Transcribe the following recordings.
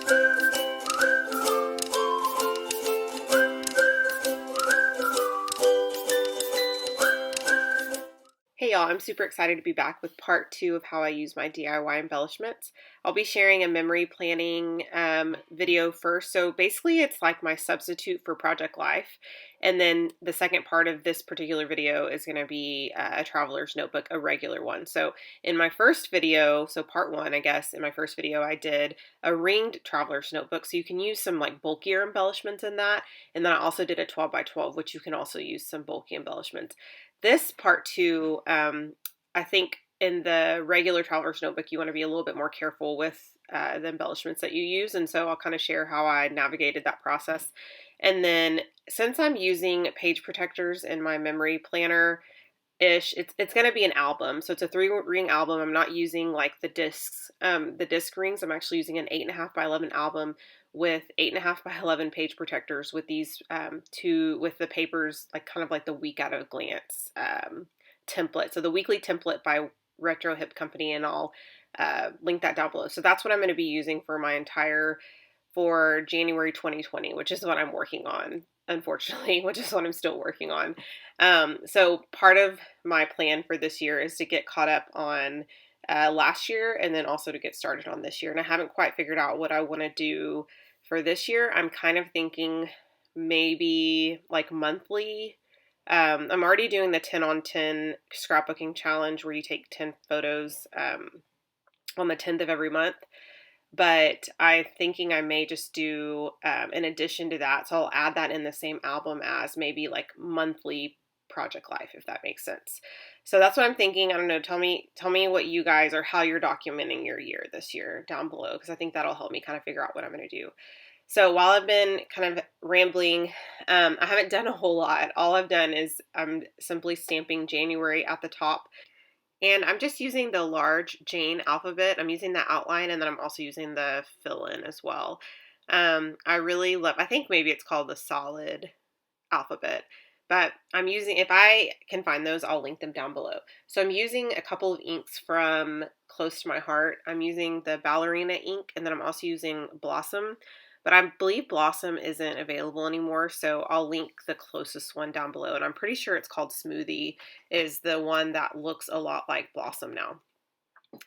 Hey y'all, I'm super excited to be back with part 2 of how I use my DIY embellishments. I'll be sharing a memory planning video first. So basically it's like my substitute for Project Life. And then the second part of this particular video is going to be a traveler's notebook, a regular one. So in my first video, so part 1, I guess, in my first video I did a ringed traveler's notebook. So you can use some like bulkier embellishments in that. And then I also did a 12 by 12, which you can also use some bulky embellishments. This part 2, I think in the regular traveler's notebook, you want to be a little bit more careful with the embellishments that you use. And so I'll kind of share how I navigated that process. And then since I'm using page protectors in my memory planner, it's going to be an album. So it's a 3-ring album. I'm not using like the disc rings. I'm actually using an 8.5 by 11 album with 8.5 by 11 page protectors with these with the papers, like kind of like the Week at a Glance template. So the weekly template by Retro Hip Company, and I'll link that down below. So that's what I'm going to be using for January 2020, which is what I'm working on, unfortunately, which is what I'm still working on. So part of my plan for this year is to get caught up on last year, and then also to get started on this year. And I haven't quite figured out what I want to do for this year. I'm kind of thinking maybe like monthly. I'm already doing the 10 on 10 scrapbooking challenge where you take 10 photos on the 10th of every month. But I'm thinking I may just do, in addition to that, so I'll add that in the same album as maybe like monthly Project Life, if that makes sense. So that's what I'm thinking. I don't know. Tell me what you guys, or how you're documenting your year this year down below, because I think that'll help me kind of figure out what I'm going to do. So while I've been kind of rambling, I haven't done a whole lot. All I've done is I'm simply stamping January at the top. And I'm just using the large Jane alphabet. I'm using the outline, and then I'm also using the fill-in as well. I really love, I think maybe it's called the solid alphabet, but I'm using, if I can find those, I'll link them down below. So I'm using a couple of inks from Close to My Heart. I'm using the Ballerina ink, and then I'm also using Blossom. But I believe Blossom isn't available anymore, so I'll link the closest one down below. And I'm pretty sure it's called Smoothie, is the one that looks a lot like Blossom now.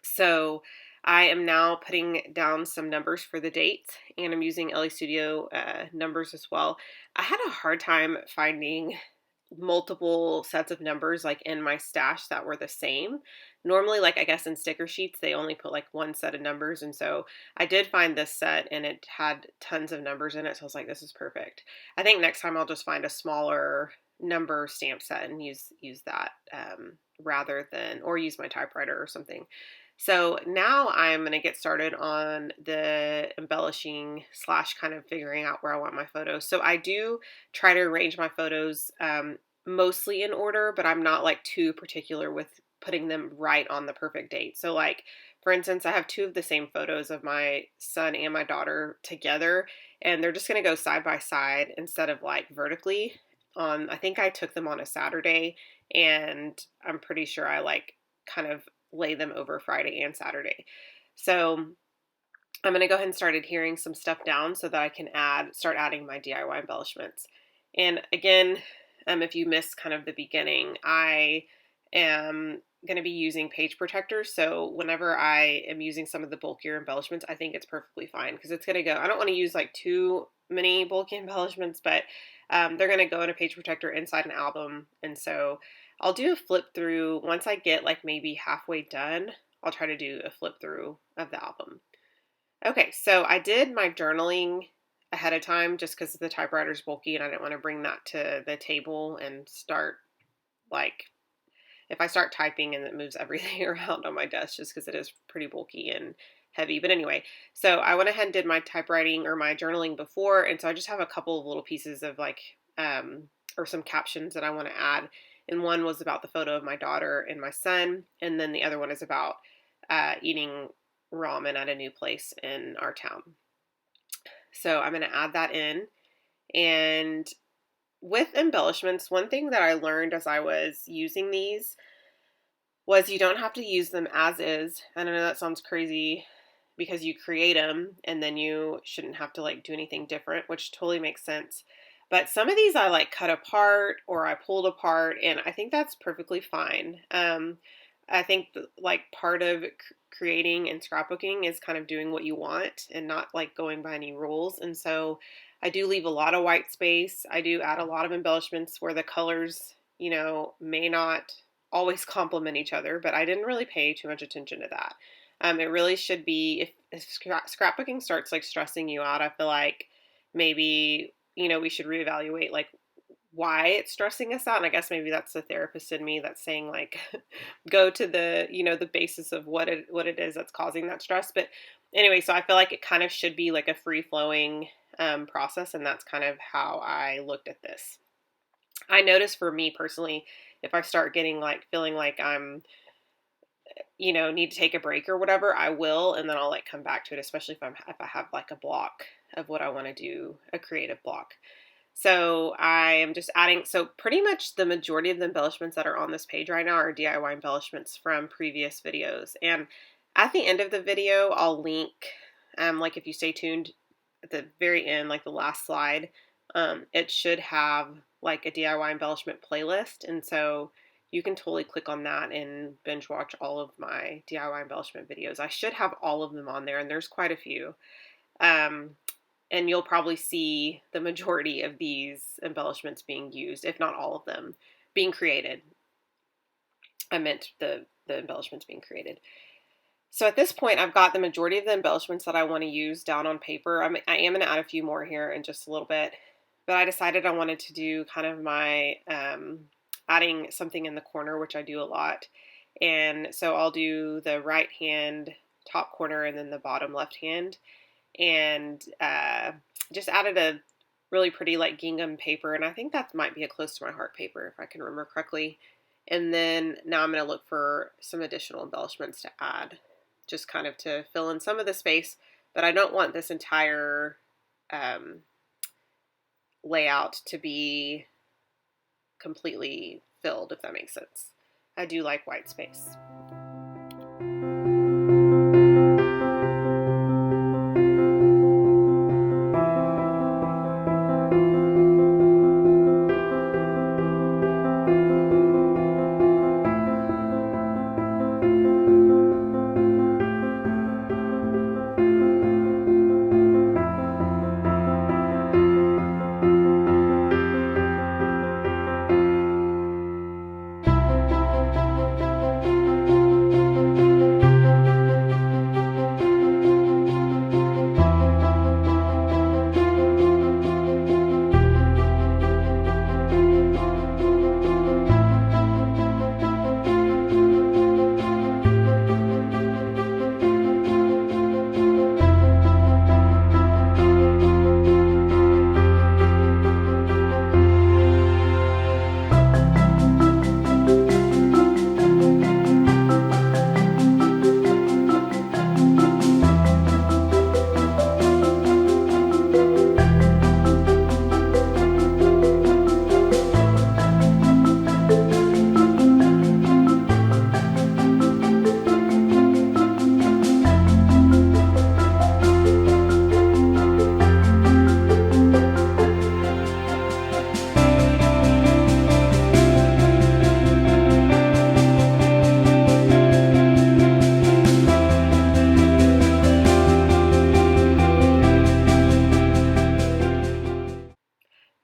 So I am now putting down some numbers for the dates, and I'm using LA Studio numbers as well. I had a hard time finding multiple sets of numbers like in my stash that were the same. Normally, like I guess in sticker sheets, they only put like one set of numbers, and so I did find this set and it had tons of numbers in it, so I was like, this is perfect. I think next time I'll just find a smaller number stamp set and use that rather than, or use my typewriter or something. So now I'm going to get started on the embellishing / kind of figuring out where I want my photos. So I do try to arrange my photos mostly in order, but I'm not like too particular with putting them right on the perfect date. So like, for instance, I have 2 of the same photos of my son and my daughter together, and they're just going to go side by side instead of like vertically. I think I took them on a Saturday, and I'm pretty sure I like kind of lay them over Friday and Saturday. So I'm going to go ahead and start adhering some stuff down so that I can start adding my DIY embellishments. And again, if you missed kind of the beginning, I am going to be using page protectors. So whenever I am using some of the bulkier embellishments, I think it's perfectly fine, because it's going to go, I don't want to use like too many bulky embellishments, but they're going to go in a page protector inside an album. And so I'll do a flip through once I get like maybe halfway done. I'll try to do a flip through of the album. Okay, so I did my journaling ahead of time just because the typewriter's bulky and I didn't want to bring that to the table and start like, if I start typing and it moves everything around on my desk, just because it is pretty bulky and heavy. But anyway, so I went ahead and did my typewriting or my journaling before, and so I just have a couple of little pieces of like, or some captions that I want to add. And one was about the photo of my daughter and my son, and then the other one is about eating ramen at a new place in our town. So I'm going to add that in. And with embellishments, one thing that I learned as I was using these was you don't have to use them as is. I know that sounds crazy, because you create them and then you shouldn't have to like do anything different, which totally makes sense. But some of these I like cut apart or I pulled apart, and I think that's perfectly fine. I think like part of creating and scrapbooking is kind of doing what you want and not like going by any rules. And so I do leave a lot of white space. I do add a lot of embellishments where the colors, may not always complement each other, but I didn't really pay too much attention to that. It really should be, if scrapbooking starts like stressing you out, I feel like maybe, we should reevaluate like why it's stressing us out. And I guess maybe that's the therapist in me that's saying like go to the, the basis of what it is that's causing that stress. But anyway, so I feel like it kind of should be like a free flowing process, and that's kind of how I looked at this. I notice for me personally, if I start getting like feeling like I'm, need to take a break or whatever, I will, and then I'll like come back to it, especially if I have like a block of what I want to do, a creative block. So I am just adding, so pretty much the majority of the embellishments that are on this page right now are DIY embellishments from previous videos. And at the end of the video, I'll link, like if you stay tuned at the very end, like the last slide, it should have like a DIY embellishment playlist. And so you can totally click on that and binge watch all of my DIY embellishment videos. I should have all of them on there, and there's quite a few. And you'll probably see the majority of these embellishments being used, if not all of them, being created. I meant the embellishments being created. So at this point, I've got the majority of the embellishments that I want to use down on paper. I am going to add a few more here in just a little bit, but I decided I wanted to do kind of my adding something in the corner, which I do a lot. And so I'll do the right hand top corner and then the bottom left hand. And just added a really pretty like gingham paper, and I think that might be a close to my heart paper if I can remember correctly. And then now I'm going to look for some additional embellishments to add, just kind of to fill in some of the space, but I don't want this entire layout to be completely filled, if that makes sense. I do like white space.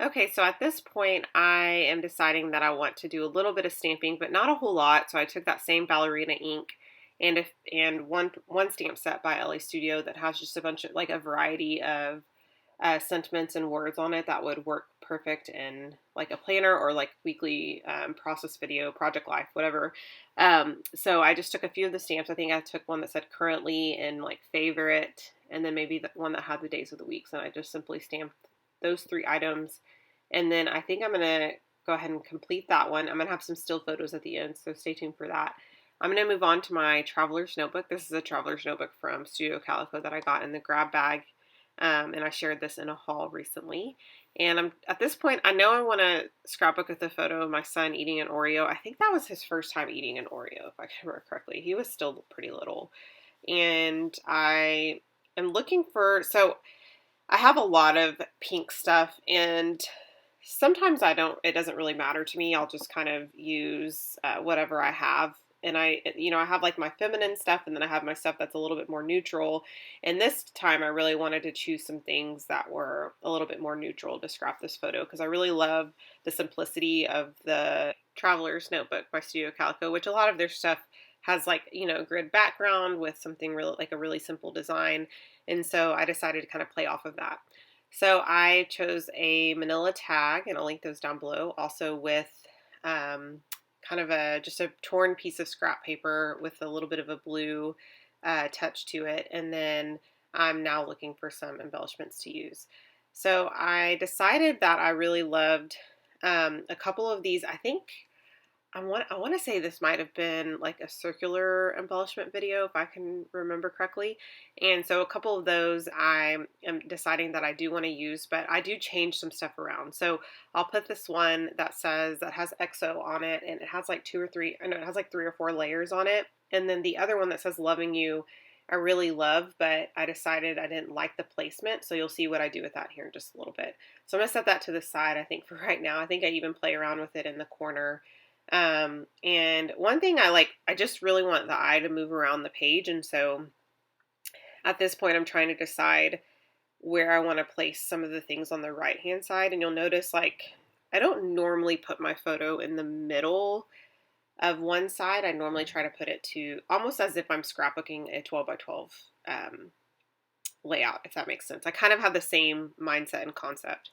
Okay, so at this point, I am deciding that I want to do a little bit of stamping, but not a whole lot. So I took that same ballerina ink and one stamp set by LA Studio that has just a bunch of like a variety of sentiments and words on it that would work perfect in like a planner or like weekly process video, project life, whatever. So I just took a few of the stamps. I think I took one that said currently and like favorite, and then maybe the one that had the days of the weeks, and I just simply stamped those 3 items. And then I think I'm going to go ahead and complete that one. I'm going to have some still photos at the end, so stay tuned for that. I'm going to move on to my traveler's notebook. This is a traveler's notebook from Studio Calico that I got in the grab bag, and I shared this in a haul recently. And at this point, I know I want to scrapbook with a photo of my son eating an Oreo. I think that was his first time eating an Oreo, if I can remember correctly. He was still pretty little. and I am looking for, so I have a lot of pink stuff, and sometimes it doesn't really matter to me. I'll just kind of use whatever I have. And I have like my feminine stuff, and then I have my stuff that's a little bit more neutral. And this time I really wanted to choose some things that were a little bit more neutral to scrap this photo, because I really love the simplicity of the Traveler's Notebook by Studio Calico, which a lot of their stuff has like, grid background with something really like a really simple design. And so I decided to kind of play off of that. So I chose a manila tag, and I'll link those down below, also with kind of just a torn piece of scrap paper with a little bit of a blue touch to it. And then I'm now looking for some embellishments to use. So I decided that I really loved a couple of these. I want to say this might have been like a circular embellishment video, if I can remember correctly. And so a couple of those I am deciding that I do want to use, but I do change some stuff around. So I'll put this one that has EXO on it, and it has like it has like 3 or 4 layers on it. And then the other one that says Loving You, I really love, but I decided I didn't like the placement. So you'll see what I do with that here in just a little bit. So I'm going to set that to the side, I think, for right now. I think I even play around with it in the corner. And one thing I just really want the eye to move around the page. And so at this point, I'm trying to decide where I want to place some of the things on the right hand side. And you'll notice like, I don't normally put my photo in the middle of one side. I normally try to put it to almost as if I'm scrapbooking a 12 by 12, layout, if that makes sense. I kind of have the same mindset and concept.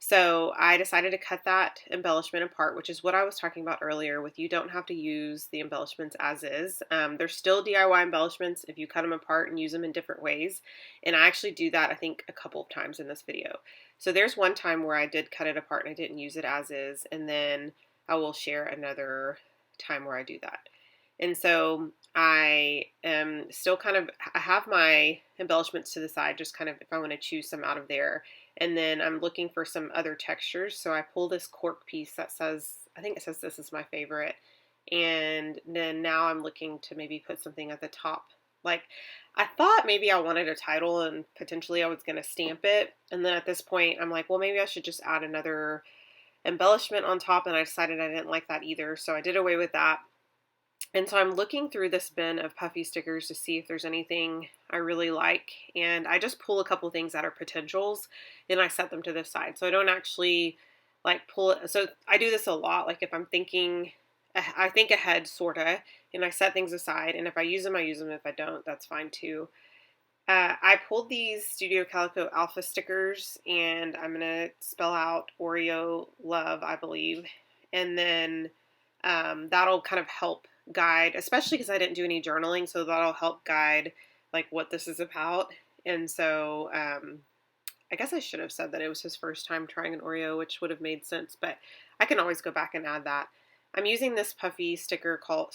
So I decided to cut that embellishment apart, which is what I was talking about earlier with you don't have to use the embellishments as is. They're still DIY embellishments if you cut them apart and use them in different ways. And I actually do that, I think, a couple of times in this video. So there's one time where I did cut it apart and I didn't use it as is. And then I will share another time where I do that. And so I am still I have my embellishments to the side, just kind of if I want to choose some out of there. And then I'm looking for some other textures. So I pull this cork piece that says, I think it says this is my favorite. And then now I'm looking to maybe put something at the top. Like I thought maybe I wanted a title and potentially I was going to stamp it. And then at this point I'm like, well, maybe I should just add another embellishment on top. And I decided I didn't like that either. So I did away with that. And so I'm looking through this bin of puffy stickers to see if there's anything I really like. And I just pull a couple things that are potentials and I set them to the side. So I don't actually like pull it. So I do this a lot. Like if I'm thinking, I think ahead sorta, and I set things aside. And if I use them, I use them. If I don't, that's fine too. I pulled these Studio Calico Alpha stickers, and I'm going to spell out Oreo Love, I believe. And then that'll kind of help guide, especially because I didn't do any journaling, so that'll help guide like what this is about. And so I guess I should have said that it was his first time trying an Oreo, which would have made sense, but I can always go back and add that. I'm using this puffy sticker called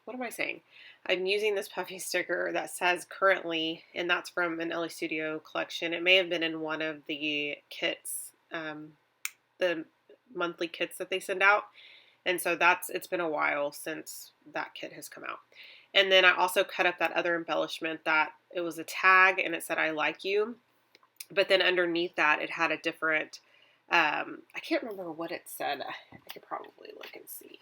what am I saying? I'm using this puffy sticker that says currently, and that's from an LA Studio collection. It may have been in one of the kits, the monthly kits that they send out. And so it's been a while since that kit has come out. And then I also cut up that other embellishment that it was a tag and it said, I like you. But then underneath that, it had a different, I can't remember what it said. I could probably look and see.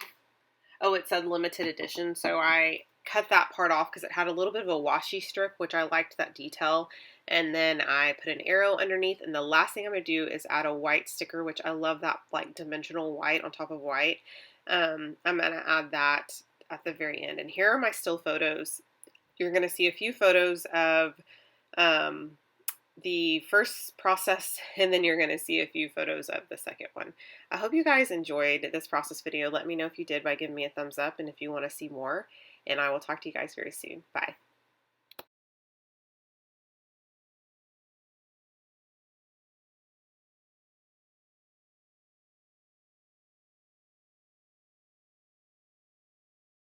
Oh, it said limited edition. So I cut that part off because it had a little bit of a washi strip, which I liked that detail. And then I put an arrow underneath. And the last thing I'm going to do is add a white sticker, which I love that like dimensional white on top of white. I'm going to add that at the very end. And here are my still photos. You're going to see a few photos of the first process, and then you're going to see a few photos of the second one. I hope you guys enjoyed this process video. Let me know if you did by giving me a thumbs up and if you want to see more. And I will talk to you guys very soon. Bye.